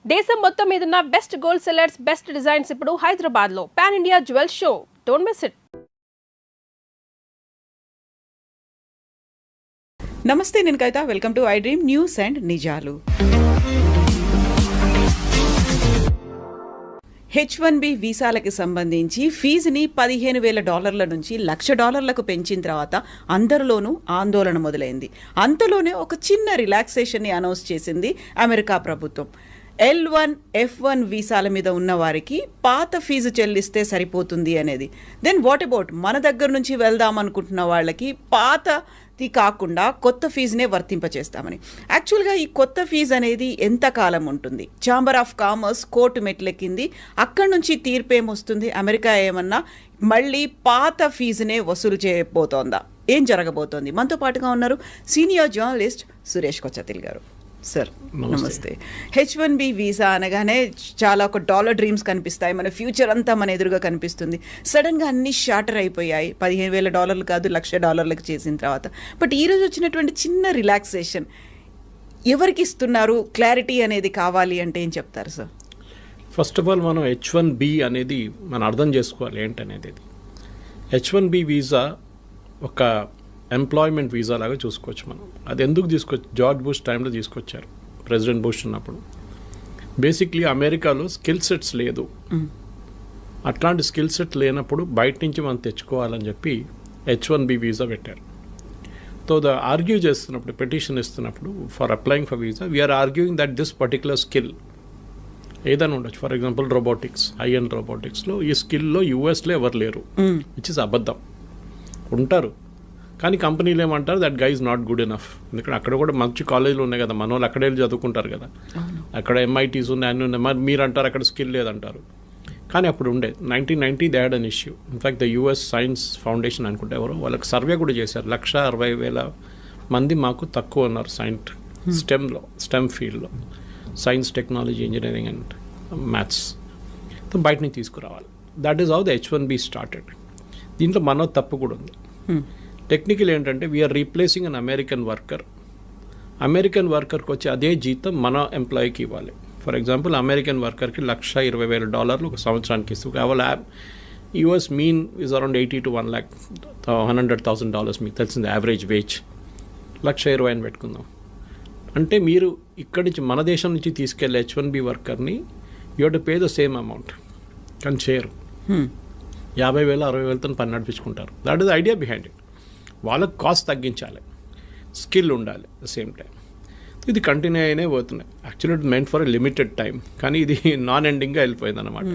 దేశం మొత్తం మీదున్న best gold sellers, best designs ఇప్పుడు హైదరాబాద్ లో pan India jewel show. Don't miss it. నమస్తే, నేను Kavitha. Welcome to iDream news and నిజాలు. H1B వీసాలకి సంబంధించి ఫీజుని $15,000 నుంచి $1,00,000 పెంచిన తర్వాత అందరిలోనూ ఆందోళన మొదలైంది. అంతలోనే ఒక చిన్న రిలాక్సేషన్ని అనౌన్స్ చేసింది అమెరికా ప్రభుత్వం. L1, F1 వీసాల మీద ఉన్న వారికి పాత ఫీజు చెల్లిస్తే సరిపోతుంది అనేది. దెన్ వాట్ అబౌట్ మన దగ్గర నుంచి వెళ్దాం అనుకుంటున్న వాళ్ళకి పాతది కాకుండా కొత్త ఫీజునే వర్తింపచేస్తామని. యాక్చువల్గా ఈ కొత్త ఫీజు అనేది ఎంతకాలం ఉంటుంది? ఛాంబర్ ఆఫ్ కామర్స్ కోర్టు మెట్లెక్కింది. అక్కడి నుంచి తీర్పేమొస్తుంది? అమెరికా ఏమన్నా మళ్ళీ పాత ఫీజునే వసూలు చేయబోతోందా? ఏం జరగబోతోంది? మనతో పాటుగా ఉన్నారు సీనియర్ జర్నలిస్ట్ సురేష్ కొచ్చతిల్ గారు. సార్ నమస్తే. H1B వీసా అనగానే చాలా ఒక డాలర్ డ్రీమ్స్ కనిపిస్తాయి, మన ఫ్యూచర్ అంతా మన ఎదురుగా కనిపిస్తుంది. సడన్గా అన్ని షార్టర్ అయిపోయాయి. $15,000 కాదు $1,00,000 చేసిన తర్వాత. బట్ ఈరోజు వచ్చినటువంటి చిన్న రిలాక్సేషన్ ఎవరికి ఇస్తున్నారు? క్లారిటీ అనేది కావాలి అంటే ఏం చెప్తారు సార్? ఫస్ట్ ఆఫ్ ఆల్ మనం H1B అనేది మనం అర్థం చేసుకోవాలి ఏంటనేది. H1B వీసా ఒక ఎంప్లాయ్మెంట్ వీసా లాగా చూసుకోవచ్చు మనం. అది ఎందుకు జార్జ్ బుష్ టైంలో తీసుకొచ్చారు, ప్రెసిడెంట్ బుష్ ఉన్నప్పుడు. బేసిక్లీ అమెరికాలో స్కిల్ సెట్స్ లేదు. అట్లాంటి స్కిల్ సెట్ లేనప్పుడు బయట నుంచి మనం తెచ్చుకోవాలని చెప్పి H1B వీసా పెట్టారు. సో ఆర్గ్యూ చేస్తున్నప్పుడు, పెటిషన్ ఇస్తున్నప్పుడు for applying for visa, we are arguing that this particular skill ఏదైనా ఉండొచ్చు. For example robotics, AI and రోబోటిక్స్లో ఈ స్కిల్లో యూఎస్లో ఎవరు లేరు, విచ్ ఇస్ అబద్ధం. ఉంటారు కానీ కంపెనీలు ఏమంటారు, that guy is not good enough. ఎందుకంటే అక్కడ కూడా మంచి కాలేజీలు ఉన్నాయి కదా, మన వాళ్ళు అక్కడే చదువుకుంటారు కదా, అక్కడ MITs ఉన్నాయి, అన్నీ ఉన్నాయి. మరి మీరు అంటారు అక్కడ స్కిల్ లేదంటారు. కానీ అప్పుడు ఉండే 1990 they had an issue. In fact the US science foundation అనుకుంటే ఎవరో వాళ్ళకి సర్వే కూడా చేశారు. 160,000 మంది మాకు తక్కువ ఉన్నారు స్టెమ్ ఫీల్డ్లో, science, technology, engineering and maths. బయట నుంచి తీసుకురావాలి. That is how the H1B started. దీంట్లో మనో తప్పు కూడా ఉంది. టెక్నికల్ ఏంటంటే వీఆర్ రీప్లేసింగ్ అన్ అమెరికన్ వర్కర్కి వచ్చి అదే జీతం మన ఎంప్లాయీకి ఇవ్వాలి. ఫర్ ఎగ్జాంపుల్ అమెరికన్ వర్కర్కి $120,000 ఒక సంవత్సరానికి ఇస్తూ కేవలం US mean is around $80,000 to $100,000 మీకు తెలిసింది యావరేజ్ వేజ్. 120,000 అని పెట్టుకుందాం. అంటే మీరు ఇక్కడి నుంచి మన దేశం నుంచి తీసుకెళ్ళే H1B వర్కర్ని you have to pay the same amount. కానీ చేయరు. 50,000 60,000తో పని నడిపించుకుంటారు. That is the idea behind it. వాళ్ళకు కాస్ట్ తగ్గించాలి, స్కిల్ ఉండాలి ద సేమ్ టైం. ఇది కంటిన్యూ అయినే పోతున్నాయి. Actually it meant for a limited time, కానీ ఇది నాన్ ఎండింగ్గా వెళ్ళిపోయింది అనమాట.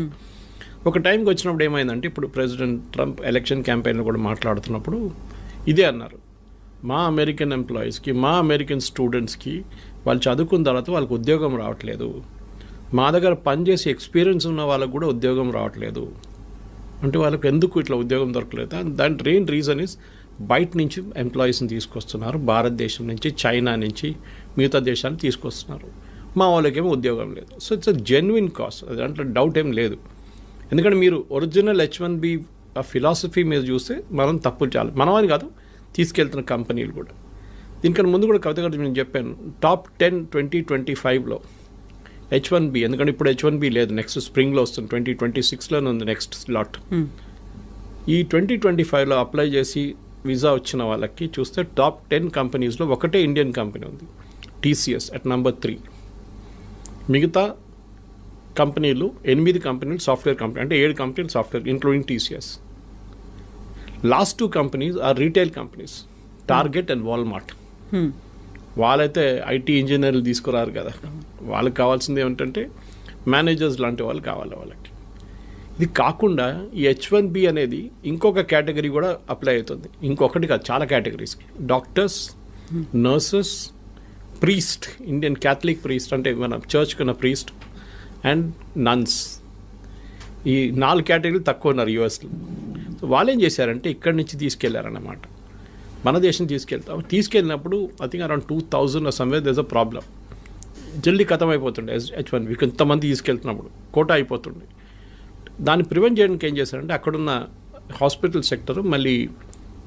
ఒక టైంకి వచ్చినప్పుడు ఏమైందంటే, ఇప్పుడు ప్రెసిడెంట్ ట్రంప్ ఎలక్షన్ క్యాంపెయిన్లో కూడా మాట్లాడుతున్నప్పుడు ఇదే అన్నారు, మా అమెరికన్ ఎంప్లాయీస్కి, మా అమెరికన్ స్టూడెంట్స్కి వాళ్ళు చదువుకున్న తర్వాత వాళ్ళకి ఉద్యోగం రావట్లేదు, మా దగ్గర పనిచేసి ఎక్స్పీరియన్స్ ఉన్న వాళ్ళకు కూడా ఉద్యోగం రావట్లేదు. అంటే వాళ్ళకి ఎందుకు ఇట్లా ఉద్యోగం దొరకలేదు? దాని మెయిన్ రీజన్ ఇస్ బయట నుంచి ఎంప్లాయీస్ని తీసుకొస్తున్నారు, భారతదేశం నుంచి, చైనా నుంచి, మిగతా దేశాన్ని తీసుకొస్తున్నారు. మా వాళ్ళకేమో ఉద్యోగం లేదు. So it's a genuine cost, దాంట్లో డౌట్ ఏం లేదు. ఎందుకంటే మీరు ఒరిజినల్ H1B ఆ ఫిలాసఫీ మీద చూస్తే మనం తప్పులు చాలా, మనం అని కాదు తీసుకెళ్తున్న కంపెనీలు కూడా. దీనికన్నా ముందు కూడా కవిత గారు నేను చెప్పాను, టాప్ 10 2025లో H1B, ఎందుకంటే ఇప్పుడు H1B లేదు, నెక్స్ట్ స్ప్రింగ్లో వస్తుంది, 2026లోనే ఉంది నెక్స్ట్ స్లాట్. ఈ 2025లో అప్లై చేసి వీసా వచ్చిన వాళ్ళకి చూస్తే టాప్ 10 కంపెనీస్లో ఒకటే ఇండియన్ కంపెనీ ఉంది, TCS అట్ నెంబర్ 3. మిగతా కంపెనీలు 8 కంపెనీలు సాఫ్ట్వేర్ కంపెనీ, అంటే 7 కంపెనీలు software including TCS. Last 2 companies are retail companies, Target and Walmart. వాళ్ళైతే IT ఇంజనీర్లు తీసుకురారు కదా, వాళ్ళకి కావాల్సింది ఏమిటంటే మేనేజర్స్ లాంటి వాళ్ళు కావాలి వాళ్ళకి. ఇది కాకుండా ఈ H1B అనేది ఇంకొక కేటగిరీ కూడా అప్లై అవుతుంది. ఇంకొకటి కాదు, చాలా కేటగిరీస్కి. Doctors, nurses, priest, Indian Catholic priest అంటే మన చర్చ్ కన్నా ప్రీస్ట్, అండ్ నన్స్. ఈ 4 కేటగిరీలు తక్కువ ఉన్నారు USలో. సో వాళ్ళు ఏం చేశారంటే ఇక్కడి నుంచి తీసుకెళ్లారన్నమాట, మన దేశం తీసుకెళ్ళినప్పుడు I think around 2,000 somewhere there is a problem. జల్దీ ఖతం అయిపోతుండే H1B, ఇంతమంది తీసుకెళ్తున్నప్పుడు కోటా అయిపోతుండే. దాన్ని ప్రివెంట్ చేయడానికి ఏం చేశారంటే అక్కడున్న హాస్పిటల్ సెక్టర్, మళ్ళీ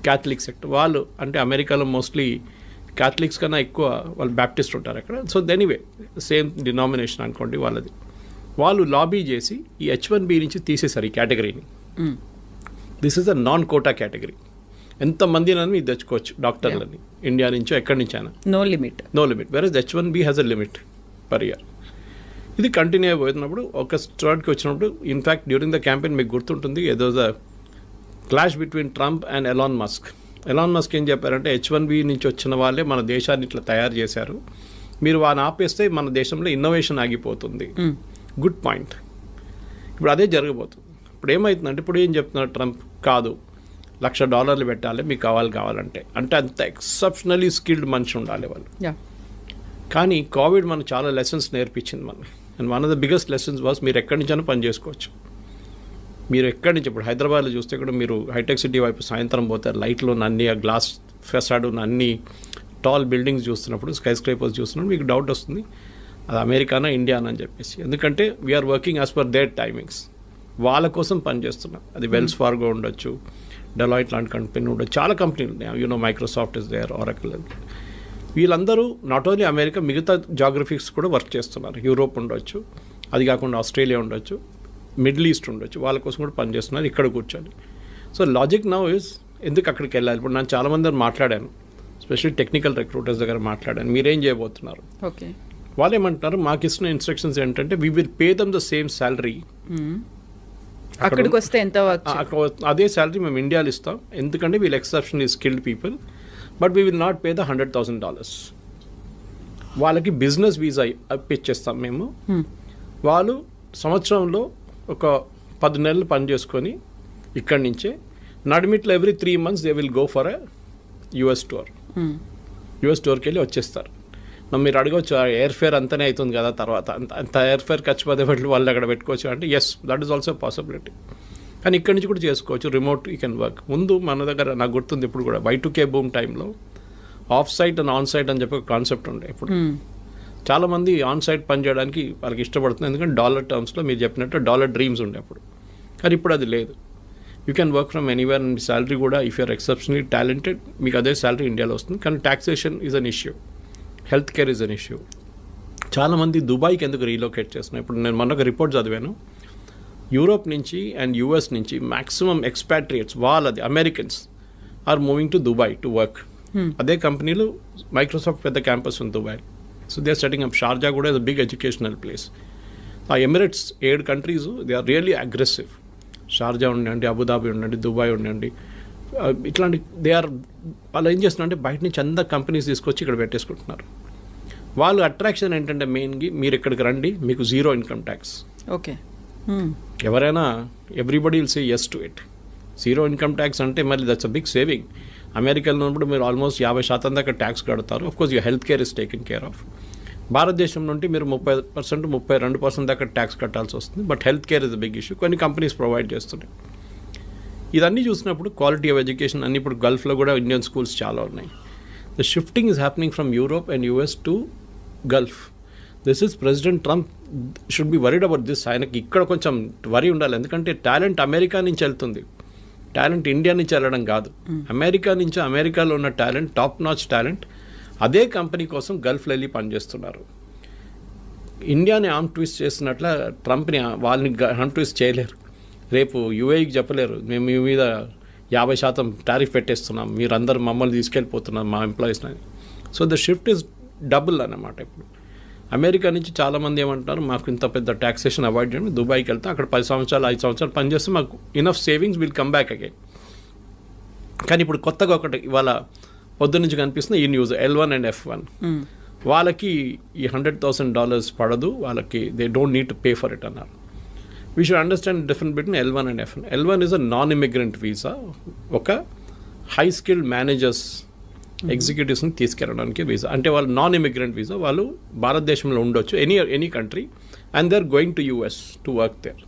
క్యాథలిక్ సెక్టర్ వాళ్ళు, అంటే అమెరికాలో మోస్ట్లీ క్యాథలిక్స్ కన్నా ఎక్కువ వాళ్ళు బ్యాప్టిస్ట్ ఉంటారు అక్కడ. సో ఎనీవే సేమ్ డినామినేషన్ అనుకోండి వాళ్ళది. వాళ్ళు లాబీ చేసి ఈ H1B నుంచి తీసేశారు ఈ కేటగిరీని. This is a non quota category. ఎంతమందినని మీరు తెచ్చుకోవచ్చు డాక్టర్లని, ఇండియా నుంచో ఎక్కడి నుంచైనా, no limit. Versus H1B has a limit per year. ఇది కంటిన్యూ అయిపోతున్నప్పుడు ఒక స్టార్ట్కి వచ్చినప్పుడు ఇన్ఫ్యాక్ట్ డ్యూరింగ్ ద క్యాంపెయిన్ మీకు గుర్తుంటుంది ఏదో clash between Trump and Elon Musk. Elon Musk ఏం చెప్పారంటే H1B నుంచి వచ్చిన వాళ్ళే మన దేశాన్ని ఇట్లా తయారు చేశారు, మీరు వాడిని ఆపేస్తే మన దేశంలో ఇన్నోవేషన్ ఆగిపోతుంది. Good point. ఇప్పుడు అదే జరగబోతుంది. ఇప్పుడు ఏమవుతుందంటే ఇప్పుడు ఏం చెప్తున్నారు ట్రంప్, కాదు $1,00,000 పెట్టాలి మీకు కావాలంటే, అంటే అంత ఎక్సెప్షనలీ స్కిల్డ్ మనిషి ఉండాలి వాళ్ళు. కానీ కోవిడ్ మనకు చాలా లెసన్స్ నేర్పించింది మనకి. And one of the biggest lessons was మీరు ఎక్కడి నుంచైనా పని చేసుకోవచ్చు. మీరు ఎక్కడి నుంచి ఇప్పుడు హైదరాబాద్లో చూస్తే కూడా మీరు హైటెక్ సిటీ వైపు సాయంత్రం పోతారు, లైట్లు ఉన్న అన్ని, ఆ గ్లాస్ ఫెసాడ్ ఉన్న అన్ని టాల్ బిల్డింగ్స్ చూస్తున్నప్పుడు, స్కై స్క్రేపర్స్ చూస్తున్నప్పుడు మీకు డౌట్ వస్తుంది అది అమెరికానా ఇండియానా అని చెప్పేసి. ఎందుకంటే we're working as per their timings. వాళ్ళ కోసం పనిచేస్తున్నాం. అది వెల్స్ ఫార్గో ఉండొచ్చు, డెలాయిట్ లాంటి కంపెనీ ఉండొచ్చు, చాలా కంపెనీలు ఉన్నాయి. Microsoft is there, Oracle. వీళ్ళందరూ నాట్ ఓన్లీ అమెరికా, మిగతా జాగ్రఫిక్స్ కూడా వర్క్ చేస్తున్నారు. యూరోప్ ఉండొచ్చు, అది కాకుండా ఆస్ట్రేలియా ఉండొచ్చు, మిడిల్ ఈస్ట్ ఉండొచ్చు, వాళ్ళ కోసం కూడా పనిచేస్తున్నారు ఇక్కడ కూర్చొని. సో లాజిక్ నౌ ఇస్ ఎందుకు అక్కడికి వెళ్ళాలి. ఇప్పుడు నేను చాలామంది మాట్లాడాను, స్పెషల్లీ టెక్నికల్ రిక్రూటర్స్ దగ్గర మాట్లాడాను, మీరేం చేయబోతున్నారు. ఓకే, వాళ్ళు ఏమంటున్నారు, మాకు ఇస్తున్న ఇన్స్ట్రక్షన్స్ ఏంటంటే we will pay them the same salary. అక్కడికి వస్తే ఎంత అదే శాలరీ మేము ఇండియాలో ఇస్తాం, ఎందుకంటే వీళ్ళు exceptionally skilled people, but we will not pay the $100,000. వాళ్ళకి బిజినెస్ వీసా ఇప్పించేస్తాం మేము. వాళ్ళు సంవత్సరంలో ఒక 10 నెలలు పని చేసుకొని ఇక్కడి నుంచే నడిమిట్లో every 3 months they will go for a US tour. US టూర్కి వెళ్ళి వచ్చేస్తారు. మీరు అడగవచ్చు ఎయిర్ ఫేర్ అంతనే అవుతుంది కదా తర్వాత, అంత ఎయిర్ ఫేర్ ఖర్చు పదే పెట్టి వాళ్ళు అక్కడ పెట్టుకోవచ్చు అంటే yes, that is also possibility. కానీ ఇక్కడి నుంచి కూడా చేసుకోవచ్చు, రిమోట్ యూ కెన్ వర్క్. ముందు మన దగ్గర నాకు గుర్తుంది ఇప్పుడు కూడా Y2K బూమ్ టైంలో off site and on site అని చెప్పి ఒక కాన్సెప్ట్ ఉండే. ఇప్పుడు చాలామంది ఆన్ సైట్ పని చేయడానికి వాళ్ళకి ఇష్టపడుతుంది, ఎందుకంటే డాలర్ టర్మ్స్లో మీరు చెప్పినట్టు డాలర్ డ్రీమ్స్ ఉండే అప్పుడు. కానీ ఇప్పుడు అది లేదు. You can work from anywhere and salary కూడా ఇఫ్ యూఆర్ ఎక్సెప్షనలీ టాలెంటెడ్ మీకు అదే శాలరీ ఇండియాలో వస్తుంది. కానీ taxation is an issue, health care is an issue. చాలామంది దుబాయ్కి ఎందుకు రీలొకేట్ చేస్తున్నాయి. ఇప్పుడు నేను మొన్న ఒక రిపోర్ట్ చదివాను, యూరోప్ నుంచి అండ్ US నుంచి మ్యాక్సిమం ఎక్స్పాట్రియేట్స్ వాళ్ళది Americans are moving to Dubai to work. అదే కంపెనీలు మైక్రోసాఫ్ట్ పెద్ద క్యాంపస్ ఉంది Dubai. So they are setting up. Sharjah కూడా is a big educational place. ఆ Emirates 7 countries they are really aggressive. Sharjah ఉండండి, Abu Dhabi ఉండండి, Dubai ఉండండి, ఇట్లాంటి వాళ్ళు ఏం చేస్తున్నారంటే బయట నుంచి అందరు కంపెనీస్ తీసుకొచ్చి ఇక్కడ పెట్టేసుకుంటున్నారు. వాళ్ళు అట్రాక్షన్ ఏంటంటే మెయిన్గా మీరు ఇక్కడికి రండి, మీకు 0 ఇన్కమ్ ట్యాక్స్. ఓకే, ఎవరైనా everybody will say yes to it. 0 income tax అంటే మళ్ళీ దట్స్ అ బిగ్ సేవింగ్. అమెరికాలో ఉన్నప్పుడు మీరు ఆల్మోస్ట్ 50% దాకా ట్యాక్స్ కడతారు. Of course you health care is taken care of. Bharatadesam నుండి మీరు 30%, 32% దాకా ట్యాక్స్ కట్టాల్సి వస్తుంది. But health care is a big issue. కొన్ని కంపెనీస్ ప్రొవైడ్ చేస్తున్నాయి. ఇదన్నీ చూసినప్పుడు క్వాలిటీ ఆఫ్ ఎడ్యుకేషన్ అన్ని ఇప్పుడు గల్ఫ్లో కూడా ఇండియన్ స్కూల్స్ చాలా ఉన్నాయి. The shifting is happening from Europe and US to Gulf. This is president Trump should be worried about this. ఆయనకి ఇక్కడ కొంచెం వరీ ఉండాలి, ఎందుకంటే టాలెంట్ అమెరికా నుంచి వెళ్తుంది, టాలెంట్ ఇండియా నుంచి వెళ్ళడం కాదు. అమెరికా నుంచి, అమెరికాలో ఉన్న టాలెంట్, టాప్ నాచ్ టాలెంట్ అదే కంపెనీ కోసం గల్ఫ్లో వెళ్ళి పనిచేస్తున్నారు. ఇండియాని ఆర్మ్ ట్విస్ట్ చేస్తున్నట్ల ట్రంప్ని వాళ్ళని ఆర్మ్ ట్విస్ట్ చేయలేరు. రేపు UAEకి చెప్పలేరు మేము మీ మీద 50% టారిఫ్ పెట్టేస్తున్నాం, మీరందరూ మమ్మల్ని తీసుకెళ్ళిపోతున్నారు మా ఎంప్లాయీస్ని. So the shift is double అన్నమాట. ఇప్పుడు అమెరికా నుంచి చాలామంది ఏమంటారు, మాకు ఇంత పెద్ద ట్యాక్సేషన్ అవాయిడ్ చేయండి, దుబాయ్కి వెళ్తాం, అక్కడ 10 సంవత్సరాలు 5 సంవత్సరాలు పనిచేస్తే మాకు enough savings will come back again. కానీ ఇప్పుడు కొత్తగా ఒకటి ఇవాళ పొద్దు నుంచి కనిపిస్తుంది ఈ న్యూస్, L1 అండ్ F1. వాళ్ళకి ఈ $100,000 పడదు, వాళ్ళకి they don't need to pay for it అన్నారు. We should understand difference between L1 and F1. L1 is a non immigrant visa, ఒక హై స్కిల్డ్ మేనేజర్స్ ఎగ్జిక్యూటివ్స్ని తీసుకెళ్ళడానికి వీసా. అంటే వాళ్ళు నాన్ ఇమిగ్రెంట్ వీసా, వాళ్ళు భారతదేశంలో ఉండొచ్చు any country and they are going to US to work there.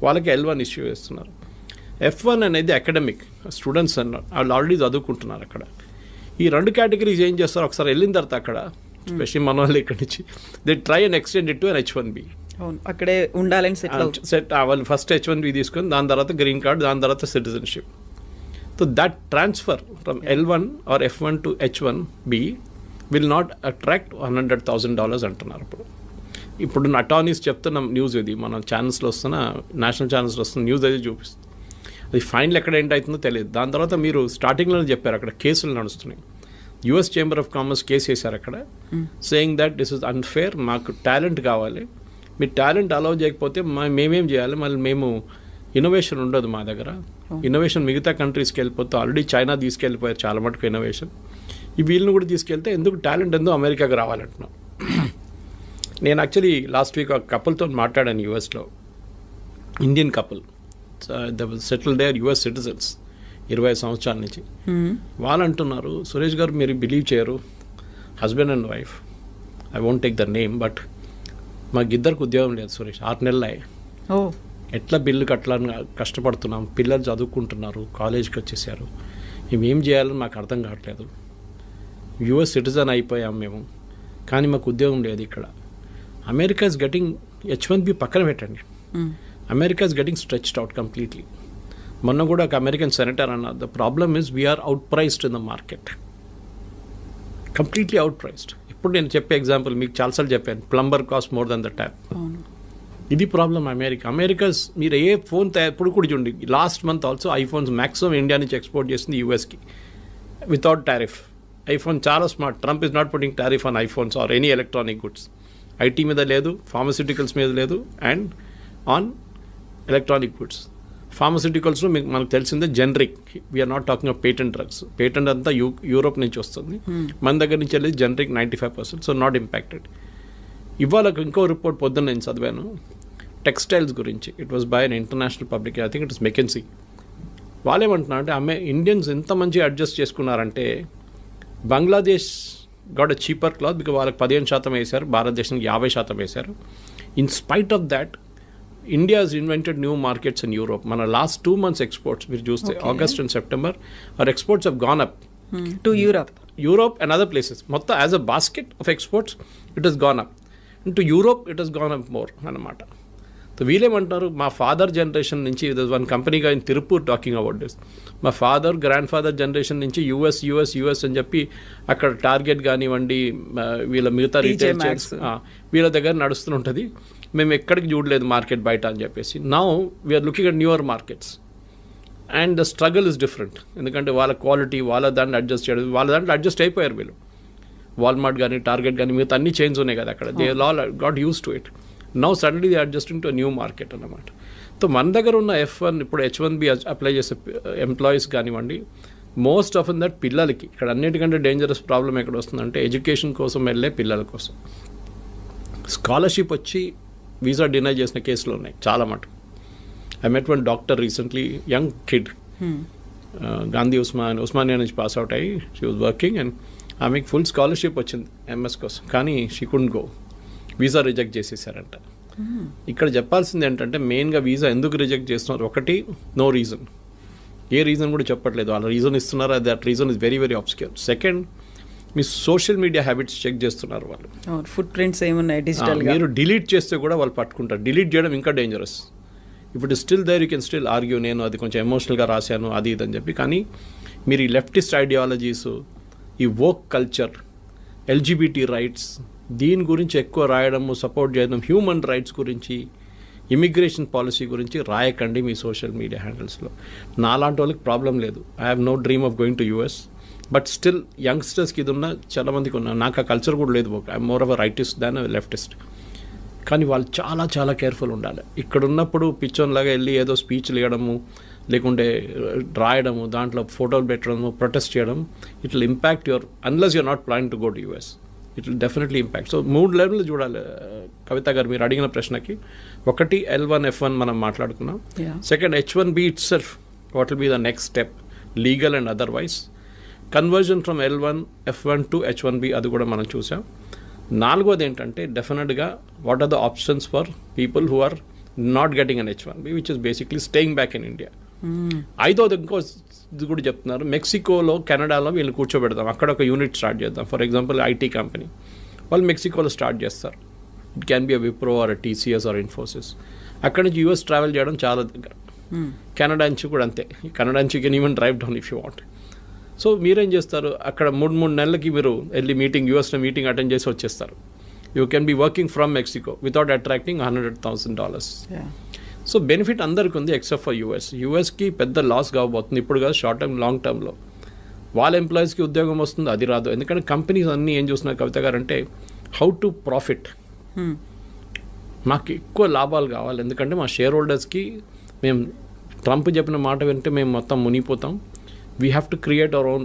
వాళ్ళకి L1 issue చేస్తున్నారు. F1 అనేది అకాడమిక్ స్టూడెంట్స్ అన్నారు, వాళ్ళు ఆల్రెడీ చదువుకుంటున్నారు అక్కడ. ఈ 2 కేటగిరీస్ ఏం చేస్తారు, ఒకసారి వెళ్ళిన తర్వాత అక్కడ స్పెషల్లీ మన వాళ్ళు ఇక్కడి నుంచి they try and extend it to an H1B. అక్కడే ఉండాలని సెట్ వాళ్ళు ఫస్ట్ H1B తీసుకొని దాని తర్వాత గ్రీన్ కార్డ్, దాని తర్వాత citizenship. So that transfer from L1 or F1 to H1B will not attract $100,000 అంటున్నారు. ఇప్పుడు అటార్నీస్ చెప్తున్న న్యూస్ ఇది, మన ఛానల్స్లో వస్తున్న, నేషనల్ ఛానల్స్లో వస్తున్న న్యూస్ అయితే చూపిస్తుంది. అది ఫైనల్ ఎక్కడ ఏంటవుతుందో తెలియదు. దాని తర్వాత మీరు స్టార్టింగ్లోనే చెప్పారు అక్కడ కేసులు నడుస్తున్నాయి. US chamber of commerce case వేశారు అక్కడ, saying that this is unfair, మాకు టాలెంట్ కావాలి, మీ టాలెంట్ అలౌ చేయకపోతే మేమేం చేయాలి, మళ్ళీ మేము ఇన్నోవేషన్ ఉండదు మా దగ్గర. ఇన్నోవేషన్ మిగతా కంట్రీస్కి వెళ్ళిపోతే ఆల్రెడీ చైనా తీసుకెళ్ళిపోయారు చాలా మటుకు ఇన్నోవేషన్, ఈ వీళ్ళని కూడా తీసుకెళ్తే ఎందుకు టాలెంట్ ఎందుకు అమెరికాకి రావాలంటున్నాం. నేను యాక్చువల్లీ లాస్ట్ వీక్ ఒక కపుల్తో మాట్లాడాను యూఎస్లో, Indian couple, settle there US citizens 20 సంవత్సరాల నుంచి. వాళ్ళు అంటున్నారు, సురేష్ గారు మీరు బిలీవ్ చేయరు, husband and wife, I won't take the name, but మాకు ఇద్దరికి ఉద్యోగం లేదు సురేష్, 6 నెలలు ఎట్లా బిల్లు కట్టాలని కష్టపడుతున్నాం, పిల్లలు చదువుకుంటున్నారు, కాలేజ్కి వచ్చేసారు, మేమేం చేయాలని మాకు అర్థం కావట్లేదు, యుఎస్ సిటిజన్ అయిపోయాం మేము, కానీ మాకు ఉద్యోగం లేదు ఇక్కడ. అమెరికా ఇస్ గెటింగ్ H1B పక్కన పెట్టండి, America is getting stretched out completely. మొన్న కూడా ఒక అమెరికన్ సెనేటర్ అన్నారు, the problem is we're out priced in the market, completely out priced. ఇప్పుడు నేను చెప్పే ఎగ్జాంపుల్ మీకు చాలాసార్లు చెప్పాను, plumber cost more than the tap. ఇది ప్రాబ్లం అమెరికాస్. మీరు ఏ ఫోన్ ఇప్పుడు కూడా చూడండి, last month also iPhones maximum India నుంచి ఎక్స్పోర్ట్ చేసింది యూఎస్కి వితౌట్ టారిఫ్. ఐఫోన్ చాలా smart, Trump is not putting tariff on iPhones or any electronic goods. IT మీద లేదు, ఫార్మస్యూటికల్స్ మీద లేదు, అండ్ ఆన్ ఎలక్ట్రానిక్ గుడ్స్. ఫార్మస్యూటికల్స్లో మీకు మనకు తెలిసిందే generic, we're not talking of patent drugs. Patent అంతా యూరోప్ నుంచి వస్తుంది, మన దగ్గర నుంచి వెళ్ళి జనరిక్ 95%, సో నాట్ ఇంపాక్టెడ్. ఇవాళ ఇంకో రిపోర్ట్ పొద్దున్న నేను చదివాను టెక్స్టైల్స్ గురించి, it was by an international public, I think it is McKenzie. వాళ్ళు ఏమంటున్నారు అంటే ఇండియన్స్ ఎంత మంచిగా అడ్జస్ట్ చేసుకున్నారంటే, Bangladesh got a cheaper cloth because వాళ్ళకి 15% వేశారు, భారతదేశానికి 50% వేశారు. In spite of that India has invented new markets in Europe. మన లాస్ట్ 2 months ఎక్స్పోర్ట్స్ మీరు చూస్తే August and September our exports have gone up to Europe and other places. మొత్తం as a basket of exports it has gone up. To Europe it has gone up more అన్నమాట. So వీళ్ళేమంటారు, మా father generation నుంచి, one కంపెనీగా in Tiruppur talking about this, మా father grand father generation నుంచి US అని చెప్పి అక్కడ టార్గెట్ కానివ్వండి, వీళ్ళ మిగతా రీటైల్ చైన్స్ వీళ్ళ దగ్గర నడుస్తుంటుంది, మేము ఎక్కడికి చూడలేదు మార్కెట్ బయట అని చెప్పేసి. Now we're looking at newer markets and the struggle is different. ఎందుకంటే వాళ్ళ క్వాలిటీ, వాళ్ళ దాంట్లో అడ్జస్ట్ చేయడం, వాళ్ళ దాంట్లో అడ్జస్ట్ అయిపోయారు వీళ్ళు. వాల్మార్ట్ కానీ టార్గెట్ కానీ మిగతా అన్ని చైన్స్ ఉన్నాయి కదా అక్కడ, they all got use to it. Now suddenly they adjusting to new market అన్నమాట. సో మన దగ్గర ఉన్న F1 ఇప్పుడు H1B అప్లై చేసే ఎంప్లాయీస్ కానివ్వండి, మోస్ట్ ఆఫ్ దట్ పిల్లలకి, ఇక్కడ అన్నిటికంటే డేంజరస్ ప్రాబ్లం ఎక్కడ వస్తుందంటే ఎడ్యుకేషన్ కోసం వెళ్ళే పిల్లల కోసం స్కాలర్షిప్ వచ్చి వీసా డినై చేసిన కేసులు ఉన్నాయి చాలా మటుకు. I met one doctor recently, young kid, Gandhi Osmania నుంచి పాస్ అవుట్ అయ్యి షీ వాజ్ వర్కింగ్ అండ్ ఆమెకి ఫుల్ స్కాలర్షిప్ వచ్చింది MS కోసం, కానీ she couldn't go, visa reject చేసేసారంట. ఇక్కడ చెప్పాల్సింది ఏంటంటే మెయిన్గా వీసా ఎందుకు రిజెక్ట్ చేస్తున్నారు, ఒకటి నో రీజన్, ఏ రీజన్ కూడా చెప్పట్లేదు, వాళ్ళ రీజన్ ఇస్తున్నారు, that reason is very very obscure. Second, మీ సోషల్ మీడియా హ్యాబిట్స్ చెక్ చేస్తున్నారు వాళ్ళు, ఫుట్ ప్రింట్స్ ఏమున్నాయి డిజిటల్, మీరు డిలీట్ చేస్తే కూడా వాళ్ళు పట్టుకుంటారు. డిలీట్ చేయడం ఇంకా డేంజరస్. ఇప్పుడు still there you can still argue, నేను అది కొంచెం ఎమోషనల్గా రాశాను అది ఇది అని చెప్పి, కానీ మీరు ఈ లెఫ్టిస్ట్ ఐడియాలజీస్, ఈ వోక్ కల్చర్, LGBT రైట్స్, దీని గురించి ఎక్కువ రాయడము, సపోర్ట్ చేయడం, హ్యూమన్ రైట్స్ గురించి, ఇమిగ్రేషన్ పాలసీ గురించి రాయకండి మీ సోషల్ మీడియా హ్యాండిల్స్లో. నాలాంటి వాళ్ళకి ప్రాబ్లం లేదు, I have no dream of going to US, but still యంగ్స్టర్స్కి ఇది ఉన్న చాలామందికి ఉన్నా, నాకు ఆ కల్చర్ కూడా లేదు, I'm more of a rightist than leftist. కానీ వాళ్ళు చాలా చాలా కేర్ఫుల్ ఉండాలి. ఇక్కడ ఉన్నప్పుడు పిచ్చోన్లాగా వెళ్ళి ఏదో స్పీచ్లు ఇవ్వడము, లేకుంటే రాయడము, దాంట్లో ఫోటోలు పెట్టడము, ప్రొటెస్ట్ చేయడం, it will impact your, unless you're not planning to go to US, it will definitely impact. So 3 లెవెల్లో చూడాలి కవిత గారు మీరు అడిగిన ప్రశ్నకి. ఒకటి L1 F1 మనం మాట్లాడుకున్నాం. Second, H1B itself, what will be the next step, legal and otherwise. Conversion from L1 F1 to H1B, అది కూడా మనం చూసాం. 4వది ఏంటంటే డెఫినెట్గా what are the options for people who are not getting an H1B, which is basically staying back in India. 5వది ఇంకో ఇది కూడా చెప్తున్నారు, మెక్సికోలో, కెనడాలో వీళ్ళు కూర్చోబెడదాం, అక్కడ ఒక యూనిట్ స్టార్ట్ చేద్దాం. ఫర్ ఎగ్జాంపుల్ IT కంపెనీ వాళ్ళు మెక్సికోలో స్టార్ట్ చేస్తారు, it can be a Wipro or TCS or Infosys. అక్కడి నుంచి US ట్రావెల్ చేయడం చాలా దగ్గర. కెనడా నుంచి కూడా అంతే, కెనడా నుంచి can even drive down if you want. So మీరేం చేస్తారు, అక్కడ 3 నెలలకి మీరు వెళ్ళి యూఎస్లో మీటింగ్ అటెండ్ చేసి వచ్చేస్తారు. You can be working from Mexico without attracting $100,000. So benefit అందరికి ఉంది ఎక్సెప్ట్ ఫర్ యూఎస్కి పెద్ద లాస్ కాబోతుంది ఇప్పుడు కాదు, షార్ట్ టర్మ్ లాంగ్ టర్మ్లో వాళ్ళ ఎంప్లాయీస్కి ఉద్యోగం వస్తుంది, అది రాదు. ఎందుకంటే కంపెనీస్ అన్నీ ఏం చూస్తున్నారు కవిత గారు అంటే హౌ టు ప్రాఫిట్. మాకు ఎక్కువ లాభాలు కావాలి, ఎందుకంటే మా షేర్ హోల్డర్స్కి మేము ట్రంప్ చెప్పిన మాట వింటే మేము మొత్తం మునిగిపోతాం. We have to create our own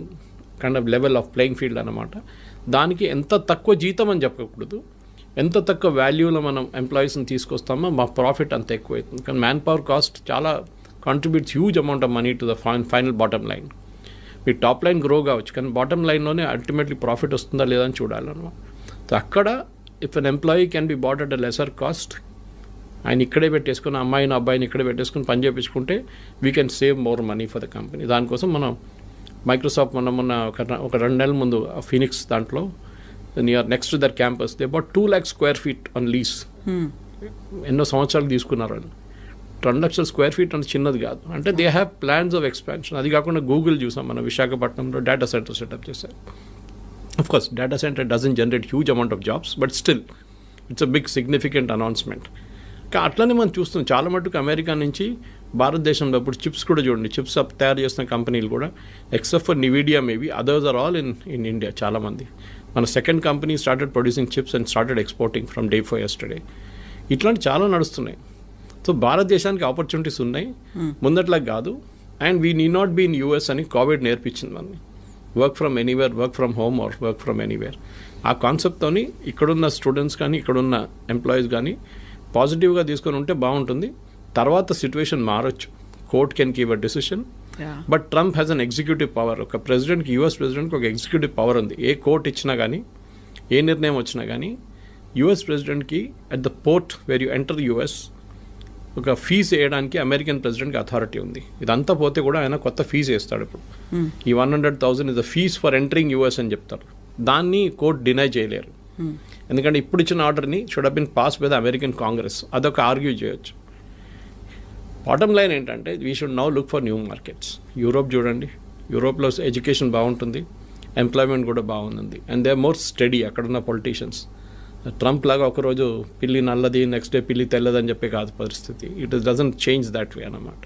kind of level of playing field అన్నమాట. దానికి ఎంత తక్కువ జీతం అని చెప్పకూడదు, ఎంత తక్కువ వాల్యూలో మనం ఎంప్లాయీస్ని తీసుకొస్తామో మా ప్రాఫిట్ అంత ఎక్కువ అవుతుంది. కానీ మ్యాన్ పవర్ కాస్ట్ చాలా contributes huge amount of money to the final bottom line. మీ టాప్ లైన్ గ్రో కావచ్చు, కానీ బాటమ్ లైన్లోనే అల్టిమేట్లీ ప్రాఫిట్ వస్తుందా లేదా అని చూడాలన్నమాట. సో అక్కడ if an employee can be bought at a lesser cost, ఆయన ఇక్కడే పెట్టేసుకుని అమ్మాయిని అబ్బాయిని ఇక్కడే పెట్టేసుకుని పని చేయించుకుంటే we can save more money for the company. దానికోసం మనం మైక్రోసాఫ్ట్ మొన్న ఒక 2 నెలల ముందు ఫీనిక్స్ దాంట్లో near next to their campus they about 2 lakh square feet on lease. ఎన్నో సంవత్సరాలు తీసుకున్నారు వాళ్ళు. 2 లక్షల స్క్వేర్ ఫీట్ అంటే చిన్నది కాదు. అంటే they have plans of expansion. అది కాకుండా గూగుల్ చూసాం మనం విశాఖపట్నంలో డేటా సెంటర్ సెటప్ చేశారు. Of course data center doesn't generate huge amount of jobs, but still it's a big significant announcement. అట్లనే మనం చూస్తున్నాం చాలా మటుకు అమెరికా నుంచి భారతదేశంలో ఇప్పుడు చిప్స్ కూడా చూడండి, చిప్స్ తయారు చేస్తున్న కంపెనీలు కూడా except for Nvidia maybe others are all in India. చాలామంది మన second company started producing chips and started exporting from day for yesterday. ఇట్లాంటి చాలా నడుస్తున్నాయి. సో భారతదేశానికి ఆపర్చునిటీస్ ఉన్నాయి, ముందట్లా కాదు. And we need not be in US అని కోవిడ్ నేర్పించింది మనని. Work from anywhere, work from home or work from anywhere. ఆ కాన్సెప్ట్తోని ఇక్కడున్న స్టూడెంట్స్ కానీ ఇక్కడున్న ఎంప్లాయీస్ కానీ పాజిటివ్గా తీసుకొని ఉంటే బాగుంటుంది. తర్వాత సిచ్యువేషన్ మారచ్చు, court can give a decision. But Trump has an executive power. ఒక ప్రెసిడెంట్కి, యూఎస్ ప్రెసిడెంట్కి ఒక ఎగ్జిక్యూటివ్ పవర్ ఉంది. ఏ కోర్ట్ ఇచ్చినా కానీ, ఏ నిర్ణయం వచ్చినా కానీ యూఎస్ ప్రెసిడెంట్కి at the port where you enter US ఒక ఫీజు వేయడానికి అమెరికన్ ప్రెసిడెంట్కి అథారిటీ ఉంది. ఇదంతా పోతే కూడా ఆయన కొత్త ఫీజు వేస్తాడు. ఇప్పుడు ఈ 100,000 is the fees for entering US అని చెప్తారు. దాన్ని కోర్ట్ డినై చేయలేరు, ఎందుకంటే ఇప్పుడు ఇచ్చిన ఆర్డర్ని should have been passed by the American Congress. అదొక ఆర్గ్యూ చేయొచ్చు. బాటమ్ లైన్ ఏంటంటే we should now look for new markets. Europe చూడండి, యూరోప్లో ఎడ్యుకేషన్ బాగుంటుంది, ఎంప్లాయ్మెంట్ కూడా బాగుంది, and they are more study అక్కడున్న పొలిటీషియన్స్. ట్రంప్ లాగా ఒకరోజు పిల్లి నల్లది, నెక్స్ట్ డే పిల్లి తెల్లదని చెప్పే కాదు పరిస్థితి. It doesn't change that way అన్నమాట.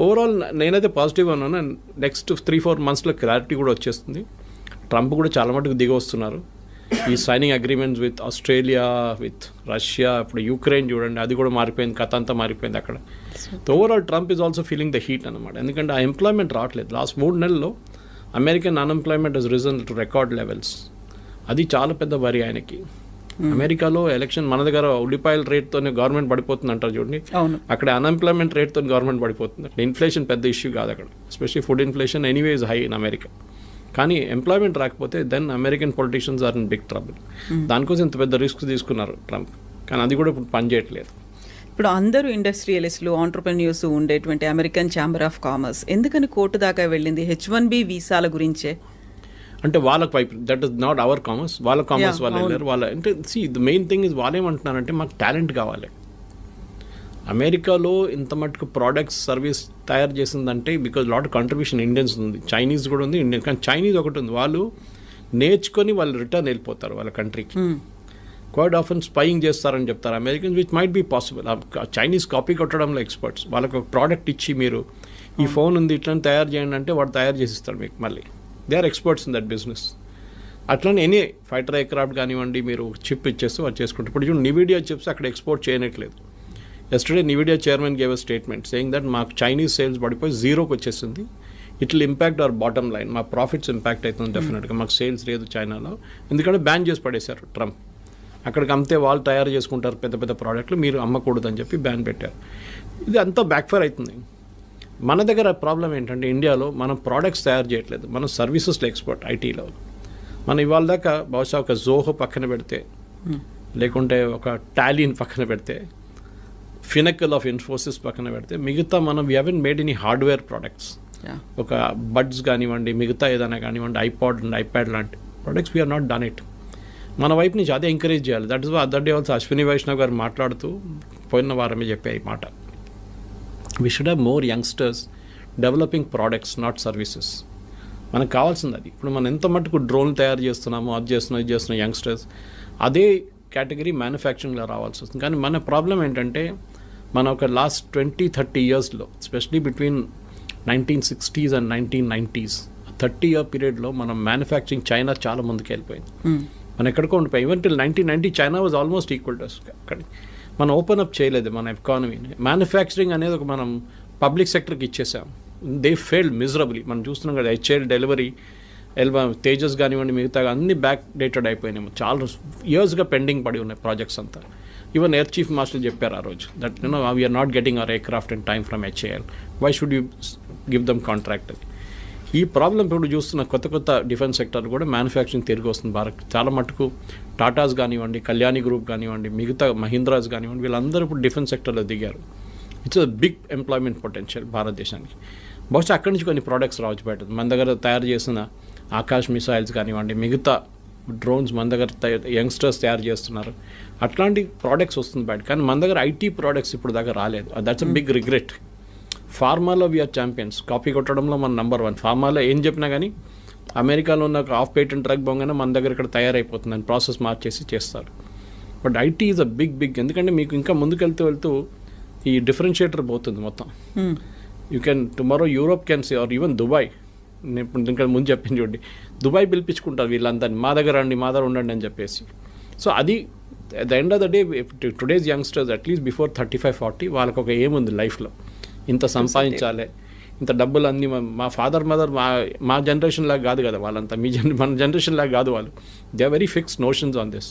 ఓవరాల్ నేనైతే పాజిటివ్గా ఉన్నాను. నెక్స్ట్ 3-4 monthsలో క్లారిటీ కూడా వచ్చేస్తుంది. ట్రంప్ కూడా చాలా మటుకు దిగి వస్తున్నారు. ఈ signing agreements with Australia, with Russia, ఇప్పుడు యుక్రెయిన్ చూడండి, అది కూడా మారిపోయింది, కథ అంతా మారిపోయింది అక్కడ. So overall Trump is also feeling the heat అనమాట. ఎందుకంటే ఆ ఎంప్లాయ్మెంట్ రావట్లేదు. లాస్ట్ 3 నెలల్లో American unemployment has risen to record levels. అది చాలా పెద్ద వరి ఆయనకి. అమెరికాలో ఎలక్షన్ మన దగ్గర ఉల్లిపాయల రేట్తోనే గవర్నమెంట్ పడిపోతుంది అంటారు చూడండి, అక్కడ అన్ఎంప్లాయ్మెంట్ రేట్తో గవర్నమెంట్ పడిపోతుంది. అక్కడ ఇన్ఫ్లేషన్ పెద్ద ఇష్యూ కాదు అక్కడ, especially food inflation anyways high in America. కానీ ఎంప్లాయ్మెంట్ రాకపోతే then American politicians are in big trouble. దానికోసం ఇంత పెద్ద రిస్క్ తీసుకున్నారు ట్రంప్, కానీ అది కూడా ఇప్పుడు పనిచేయట్లేదు. ఇప్పుడు అందరూ ఇండస్ట్రియలిస్టులు, ఆంటర్ప్రెన్యూర్స్ ఉండేటువంటి అమెరికన్ ఛాంబర్ ఆఫ్ కామర్స్ ఎందుకని కోర్టు దాకా వెళ్ళింది? H-1B వీసాల గురించే. అంటే వాళ్ళకి వైపు that is not our commerce, వాళ్ళ కామర్స్ వాళ్ళు వెళ్ళారు. వాళ్ళ అంటే ద మెయిన్ థింగ్ ఇస్ వాళ్ళు ఏమంటున్నారంటే మాకు టాలెంట్ కావాలి. అమెరికాలో ఇంత మటుకు ప్రోడక్ట్స్ సర్వీస్ తయారు చేసిందంటే బికాజ్ లాట్ కంట్రిబ్యూషన్ ఇండియన్స్ ఉంది, చైనీస్ కూడా ఉంది, ఇండియన్. కానీ చైనీస్ ఒకటి ఉంది, వాళ్ళు నేర్చుకొని వాళ్ళు రిటర్న్ వెళ్ళిపోతారు వాళ్ళ కంట్రీకి. క్వైట్ ఆఫెన్ స్పైయింగ్ చేస్తారని చెప్తారు Americans, which might be possible. Chinese copy కొట్టడంలో ఎక్స్పర్ట్స్. వాళ్ళకి ఒక ప్రోడక్ట్ ఇచ్చి మీరు ఈ ఫోన్ ఉంది ఇట్లా తయారు చేయండి అంటే వాడు తయారు చేసిస్తాడు మీకు. మళ్ళీ they are experts in that business. అట్లనే ఎనీ ఫైటర్ ఎయిర్క్రాఫ్ట్ కానివ్వండి, మీరు చిప్ ఇచ్చేస్తే వాళ్ళు చేసుకుంటారు. ఇప్పుడు చూడండి నివిడియా చిప్స్ అక్కడ ఎక్స్పోర్ట్ చేయనట్లేదు. Yesterday Nvidia chairman gave a statement saying that మాకు చైనీస్ సేల్స్ పడిపోయి 0కి వచ్చేసింది. It will impact our bottom line, మా ప్రాఫిట్స్ ఇంపాక్ట్ అవుతుంది డెఫినెట్గా. మాకు సేల్స్ లేదు చైనాలో, ఎందుకంటే బ్యాన్ చేసి పడేశారు ట్రంప్. అక్కడికి అమ్మితే వాళ్ళు తయారు చేసుకుంటారు పెద్ద పెద్ద ప్రోడక్ట్లు, మీరు అమ్మకూడదని చెప్పి బ్యాన్ పెట్టారు. ఇది అంతా బ్యాక్ఫైర్ అవుతుంది. మన దగ్గర ప్రాబ్లం ఏంటంటే ఇండియాలో మనం ప్రోడక్ట్స్ తయారు చేయట్లేదు, మనం సర్వీసెస్లో ఎక్స్పర్ట్. ఐటీలో మనం ఇవాళ దాకా బహుశా ఒక జోహో పక్కన పెడితే, లేకుంటే ఒక టాలీని పక్కన పెడితే, ఫినకల్ ఆఫ్ ఇన్ఫోసిస్ పక్కన పెడితే, మిగతా మనం we haven't made any hardware products. ఒక బడ్స్ కానివ్వండి, మిగతా ఏదైనా కానివ్వండి, ఐప్యాడ్ లాంటి products we are not done it. మన వైపు నుంచి అదే ఎంకరేజ్ చేయాలి. That is other day also Ashwini Vaishnaw garu మాట్లాడుతూ పోయిన వారమే చెప్పే ఈ మాట. We should have more youngsters developing products, not services. మనకు కావాల్సింది అది. ఇప్పుడు మనం ఎంత మటుకు డ్రోన్ తయారు చేస్తున్నామో అది చేస్తున్నాం యంగ్స్టర్స్, అదే కేటగిరీ మ్యానుఫ్యాక్చరింగ్లో రావాల్సి వస్తుంది. కానీ మన ప్రాబ్లం ఏంటంటే మన ఒక లాస్ట్ 20-30 ఇయర్స్లో, especially between 1960s and 1990s 30-year పీరియడ్లో మనం మ్యానుఫ్యాక్చరింగ్ చైనా చాలా ముందుకు వెళ్ళిపోయింది. మనం ఎక్కడికో ఉండిపోయి even till 1990 China was almost equal to అక్కడ. మనం ఓపెన్ అప్ చేయలేదు మన ఎకానమీని. మ్యానుఫ్యాక్చరింగ్ అనేది ఒక మనం పబ్లిక్ సెక్టర్కి ఇచ్చేసాం. They failed miserably. మనం చూస్తున్నాం కదా, HAL డెలివరీ, తేజస్ కానివ్వండి, మిగతా అన్ని బ్యాక్ డేటెడ్ అయిపోయినాయి. చాలా ఇయర్స్గా పెండింగ్ పడి ఉన్నాయి ప్రాజెక్ట్స్ అంతా. ఈవెన్ ఎయిర్ చీఫ్ మాస్టర్ చెప్పారు ఆ రోజు that we're not getting our aircraft in time from HAL, why should you give them contract అని. ఈ ప్రాబ్లం ఇప్పుడు చూస్తున్న కొత్త డిఫెన్స్ సెక్టర్ కూడా మ్యానుఫ్యాక్చరింగ్ తిరిగి వస్తుంది భారత్. చాలా మటుకు టాటాస్ కానివ్వండి, కళ్యాణి గ్రూప్ కానివ్వండి, మిగతా మహీంద్రాస్ కానివ్వండి, వీళ్ళందరూ ఇప్పుడు డిఫెన్స్ సెక్టర్లో దిగారు. It's a big employment potential భారతదేశానికి. బహుశా అక్కడి నుంచి కొన్ని ప్రోడక్ట్స్ రావచ్చు బయట. మన దగ్గర తయారు చేసిన ఆకాశ్ మిసైల్స్ కానివ్వండి, మిగతా డ్రోన్స్ మన దగ్గర యంగ్స్టర్స్ తయారు చేస్తున్నారు. అట్లాంటి ప్రోడక్ట్స్ వస్తుంది బయట. కానీ మన దగ్గర IT ప్రోడక్ట్స్ ఇప్పుడు దాకా రాలేదు. That's a big regret. ఫార్మాలో వీఆర్ ఛాంపియన్స్. కాపీ కొట్టడంలో మన నెంబర్ 1. ఫార్మాలో ఏం చెప్పినా కానీ అమెరికాలో ఉన్న ఆఫ్ పేటెంట్ డ్రగ్ బొంగనే మన దగ్గర ఇక్కడ తయారైపోతుందని ప్రాసెస్ మార్చేసి చేస్తారు. But IT is a big ఎందుకంటే మీకు ఇంకా ముందుకెళ్తూ ఈ డిఫరెన్షియేటర్ పోతుంది మొత్తం. You can tomorrow Europe can see or even Dubai. నేను ఇప్పుడు ఇంకా ముందు చెప్పింది చూడండి, దుబాయ్ పిలిపించుకుంటారు వీళ్ళందరినీ, మా దగ్గర ఉండండి అని చెప్పేసి. సో అది at the end of the day today's youngsters at least before 35-40 వాళ్ళకి ఒక ఏముంది లైఫ్లో, ఇంత సంపాదించాలి, ఇంత డబ్బులు అన్నీ. మా ఫాదర్ మదర్ మా జనరేషన్ లాగా కాదు కదా వాళ్ళంతా, మన జనరేషన్ లాగా కాదు వాళ్ళు. They are very fixed notions on this.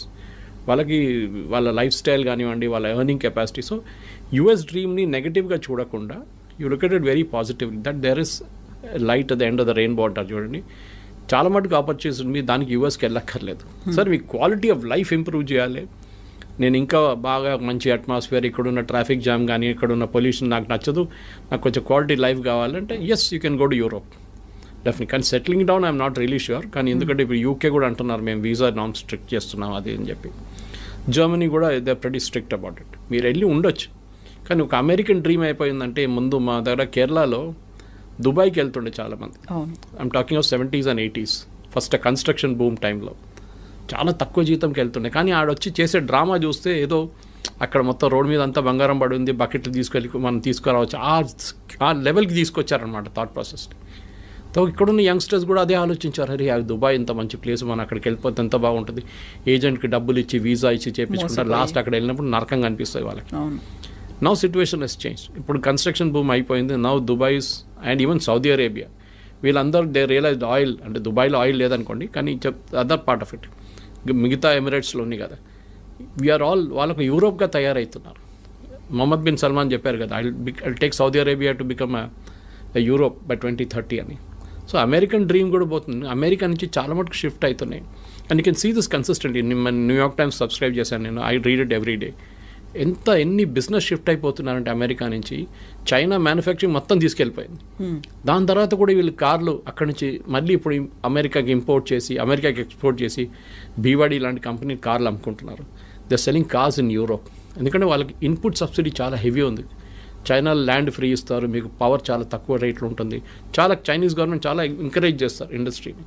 వాళ్ళకి వాళ్ళ లైఫ్ స్టైల్ కానివ్వండి, వాళ్ళ ఎర్నింగ్ కెపాసిటీ. సో US డ్రీమ్ని నెగిటివ్గా చూడకుండా you look at it very positively that there is light at the end of the rainbow అంటారు చూడండి. చాలా మటుకు ఆపర్చునిటీస్ ఉంది. దానికి USకి వెళ్ళక్కర్లేదు. సార్ మీ క్వాలిటీ ఆఫ్ లైఫ్ ఇంప్రూవ్ చేయాలి, నేను ఇంకా బాగా మంచి అట్మాస్ఫియర్, ఇక్కడున్న ట్రాఫిక్ జామ్ కానీ ఇక్కడున్న పొల్యూషన్ నాకు నచ్చదు, నాకు కొంచెం క్వాలిటీ లైఫ్ కావాలంటే yes you can go to Europe definitely. కానీ settling down I'm not really sure. కానీ ఎందుకంటే ఇప్పుడు UK కూడా అంటున్నారు మేము వీసా నాన్ స్ట్రిక్ట్ చేస్తున్నాం అది అని చెప్పి. జర్మనీ కూడా they pretty strict about it. మీరు వెళ్ళి ఉండొచ్చు. కానీ ఒక అమెరికన్ డ్రీమ్ అయిపోయిందంటే ముందు మా దగ్గర కేరళలో దుబాయ్కి వెళ్తుండే చాలామంది. I'm talking of 70s and 80s first construction boom టైంలో చాలా తక్కువ జీతంకి వెళ్తుండే. కానీ ఆడొచ్చి చేసే డ్రామా చూస్తే ఏదో అక్కడ మొత్తం రోడ్ మీద అంతా బంగారం పడి ఉంది, బకెట్లు తీసుకెళ్ళి మనం తీసుకురావచ్చు, ఆ లెవెల్కి తీసుకొచ్చారనమాట థాట్ ప్రాసెస్ని. సో ఇక్కడున్న యంగ్స్టర్స్ కూడా అదే ఆలోచించారు, అరే దుబాయ్ ఇంత మంచి ప్లేస్, మనం అక్కడికి వెళ్ళిపోతే ఎంత బాగుంటుంది, ఏజెంట్కి డబ్బులు ఇచ్చి వీసా ఇచ్చి చేయించుకుంటారు, లాస్ట్ అక్కడ వెళ్ళినప్పుడు నరకంగా అనిపిస్తుంది వాళ్ళకి. Now situation has change. ఇప్పుడు కన్స్ట్రక్షన్ బూమ్ అయిపోయింది. Now Dubais and even Saudi Arabia వీళ్ళందరూ దే రియలైజ్డ్ ఆయిల్ అంటే దుబాయ్లో ఆయిల్ లేదనుకోండి, కానీ అదర్ పార్ట్ ఆఫ్ ఇట్ మిగతా ఎమిరేట్స్లో ఉన్నాయి కదా, వీఆర్ ఆల్ వాళ్ళకు యూరోప్గా తయారవుతున్నారు. మొహమ్మద్ బిన్ సల్మాన్ చెప్పారు కదా, I take Saudi Arabia to become Europe by 2030 అని. సో అమెరికన్ డ్రీమ్ కూడా పోతుంది. అమెరికా నుంచి చాలా మటుకు షిఫ్ట్ అవుతున్నాయి. And you can see this consistently. New York Times subscribe చేశాను నేను, I read it every day. ఎన్ని బిజినెస్ షిఫ్ట్ అయిపోతున్నారంటే అమెరికా నుంచి చైనా మ్యానుఫ్యాక్చరింగ్ మొత్తం తీసుకెళ్ళిపోయింది. దాని తర్వాత కూడా వీళ్ళు కార్లు అక్కడి నుంచి మళ్ళీ ఇప్పుడు అమెరికాకి ఇంపోర్ట్ చేసి అమెరికాకి ఎక్స్పోర్ట్ చేసి BYD లాంటి కంపెనీ కార్లు అమ్ముకుంటున్నారు. They are selling cars in Europe. ఎందుకంటే వాళ్ళకి ఇన్పుట్ సబ్సిడీ చాలా హెవీ ఉంది. చైనా ల్యాండ్ ఫ్రీ ఇస్తారు, మీకు పవర్ చాలా తక్కువ రేట్లో ఉంటుంది. చాలా చైనీస్ గవర్నమెంట్ చాలా ఎంకరేజ్ చేస్తారు ఇండస్ట్రీని.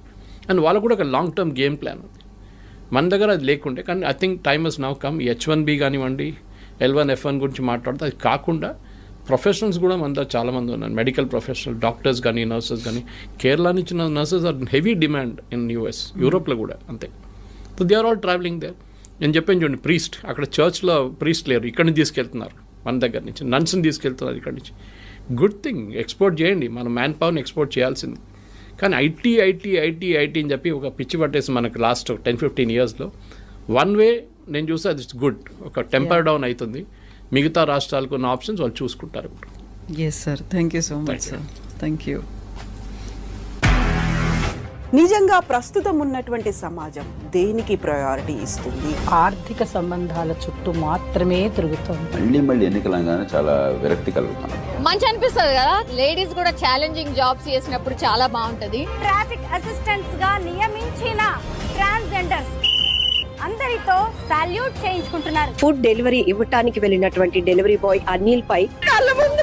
అండ్ వాళ్ళకు కూడా ఒక లాంగ్ టర్మ్ గేమ్ ప్లాన్ ఉంది. మన దగ్గర అది లేకుంటే, కానీ I think time has now come. H1B కానివ్వండి, L1, F1 గురించి మాట్లాడితే అది కాకుండా ప్రొఫెషనల్స్ కూడా మన దగ్గర చాలామంది ఉన్నారు. మెడికల్ ప్రొఫెషనల్, డాక్టర్స్ కానీ నర్సెస్ కానీ. కేరళ నుంచి nurses are heavy demand in US, యూరోప్లో కూడా అంతే. So they are all travelling there. నేను చెప్పాను చూడండి, ప్రీస్ట్ అక్కడ చర్చ్లో ప్రీస్ట్ లేరు, ఇక్కడి నుంచి తీసుకెళ్తున్నారు మన దగ్గర నుంచి, నన్స్ని తీసుకెళ్తున్నారు ఇక్కడి నుంచి. గుడ్ థింగ్, ఎక్స్పోర్ట్ చేయండి, మన మ్యాన్ పవర్ని ఎక్స్పోర్ట్ చేయాల్సింది. కానీ ఐటీ అని చెప్పి ఒక పిచ్చి పట్టేసి మనకు లాస్ట్ 10-15 ఇయర్స్లో వన్ వే నేను చూస్తే అది గుడ్, ఒక టెంపర్ డౌన్ అవుతుంది. మిగతా రాష్ట్రాలకు ఉన్న ఆప్షన్స్ వాళ్ళు చూసుకుంటారు ఇప్పుడు. Yes sir, thank you so much sir. Thank you. నిజంగా ప్రస్తుతం ఉన్నటువంటి సమాజం దేనికి ప్రయారిటీ ఇస్తుంది? ఆర్థిక సంబంధాల చుట్టూ మాత్రమే తిరుగుతుంది. మళ్ళీ ఎన్నికలంగానే చాలా విరక్తి కలుగుతున్నాం. మంచి అనిపిస్తుంది కదా, లేడీస్ కూడా ఛాలెంజింగ్ జాబ్స్ చేసినప్పుడు చాలా బాగుంటది. ట్రాఫిక్ అసిస్టెంట్స్ గా నియమించిన ట్రాన్స్జెండర్స్ అందరితో సాల్యూట్ చేయించుకుంటున్నారు. ఫుడ్ డెలివరీ ఇవ్వటానికి వెళ్ళినటువంటి డెలివరీ బాయ్ అనిల్ పై కళ్ళ ముందు